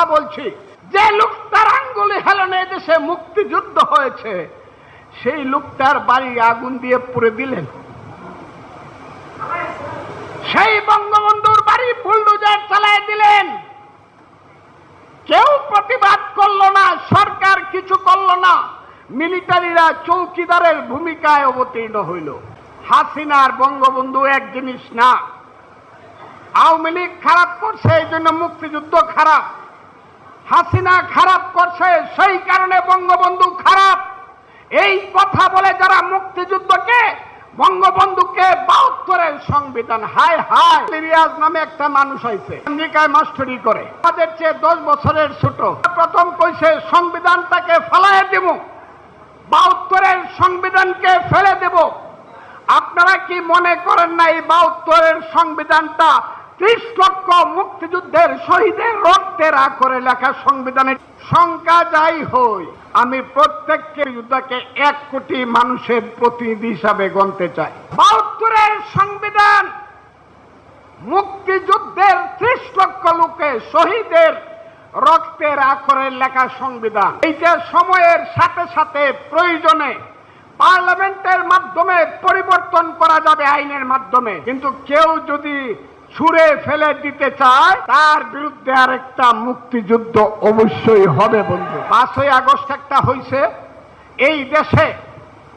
কথা বলছি, যে লোকটার আঙ্গুলি হেলনে দেশে মুক্তিযুদ্ধ হয়েছে সেই লোকটার বাড়ি আগুন দিয়ে পুড়ে দিলেন। সেই বঙ্গবন্ধুর বাড়ি বুলডোজার চালায় দিলেন। কেউ প্রতিবাদ করলো না, সরকার কিছু করলো না, মিলিটারিরা চৌকিদারের ভূমিকায় অবতীর্ণ হইল। হাসিনার বঙ্গবন্ধু এক জিনিস না। আওয়ামী লীগ খারাপ করছে এই জন্য মুক্তিযুদ্ধ খারাপ, হাসিনা খারাপ করছে সেই কারণে বঙ্গবন্ধু খারাপ। এই কথা বলে যারা মুক্তিযুদ্ধকে, বঙ্গবন্ধুকে 72-এর সংবিধান, হায় হায়, রিয়াজ নামে একটা মানুষ হয়েছে, আমেরিকায় মাস্টারি করে, তাদের চেয়ে 10 বছরের ছোট, প্রথম কইছে সংবিধানটাকে ফেলায় দেব, 72-এর সংবিধানকে ফেলে দেব। আপনারা কি মনে করেন না এই 72-এর সংবিধানটা 30 লক্ষ মুক্তিযুদ্ধের শহীদের রক্তের আখরে লেখা সংবিধানের সংখ্যা যাই হই, আমি প্রত্যেককে যোদ্ধাকে 1 কোটি মানুষের প্রতিনিধি হিসাবে গণতে চাই। 72-এর সংবিধান মুক্তিযুদ্ধের 30 লক্ষ লোকের শহীদের রক্তের আখরে লেখা সংবিধান। এইটা সময়ের সাথে সাথে প্রয়োজনে পার্লামেন্টের মাধ্যমে পরিবর্তন করা যাবে, আইনের মাধ্যমে। কিন্তু কেউ যদি ছুঁড়ে ফেলে দিতে চায় তার বিরুদ্ধে আরেকটা মুক্তিযুদ্ধ অবশ্যই হবে বন্ধু। 5ই আগস্ট একটা হয়েছে এই দেশে,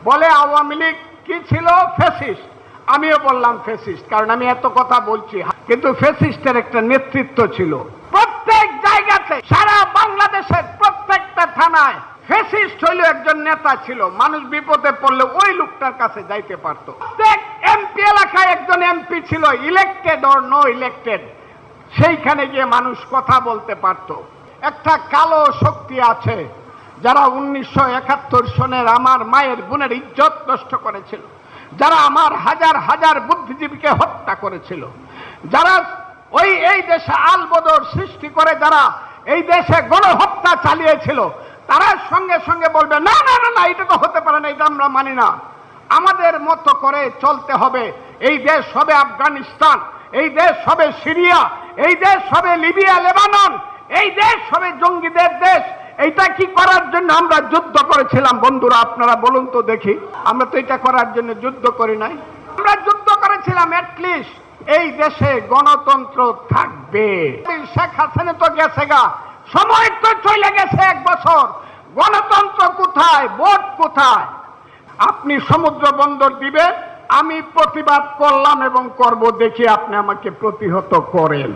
বলে আওয়ামী লীগ কি ছিল, ফ্যাসিস্ট। আমিও বললাম ফ্যাসিস্ট, কারণ আমি এত কথা বলছি। কিন্তু ফ্যাসিস্টের একটা নেতৃত্ব ছিল প্রত্যেক জায়গাতে, সারা বাংলাদেশের প্রত্যেকটা থানায় ফ্যাসিস্ট হইল একজন নেতা ছিল। মানুষ বিপদে পড়লে ওই লোকটার কাছে যাইতে পারত। প্রত্যেক এমপি এলাকায় একজন এমপি ছিল, ইলেক্টেড অর নো ইলেক্টেড, সেইখানে গিয়ে মানুষ কথা বলতে পারত। একটা কালো শক্তি আছে যারা 1971 সনের আমার মায়ের বোনের ইজ্জত নষ্ট করেছিল, যারা আমার হাজার হাজার বুদ্ধিজীবীকে হত্যা করেছিল, যারা এই দেশে আলবদর সৃষ্টি করে, যারা এই দেশে গণহত্যা চালিয়েছিল, তারা সঙ্গে সঙ্গে বলবে না না না না, এটা তো হতে পারে না, এটা আমরা মানি না। আমাদের মতো করে চলতে হবে। এই দেশ হবে আফগানিস্তান, এই দেশ হবে সিরিয়া, এই দেশ হবে লিবিয়া, লেবানন, এই দেশ হবে জঙ্গিদের দেশ। এইটা কি করার জন্য আমরা যুদ্ধ করেছিলাম বন্ধুরা? আপনারা বলুন তো দেখি। আমরা তো এটা করার জন্য যুদ্ধ করি নাই। আমরা যুদ্ধ করেছিলাম অ্যাটলিস্ট এই দেশে গণতন্ত্র থাকবে। শেখ হাসিনা তো গেছে গা, সময় তো চলে গেছে 1 বছর, গণতন্ত্র কোথায়, ভোট কোথায়? আপনি সমুদ্র বন্দর দিবেন, আমি প্রতিবাদ করলাম এবং করব, দেখি আপনি আমাকে প্রতিহত করেন।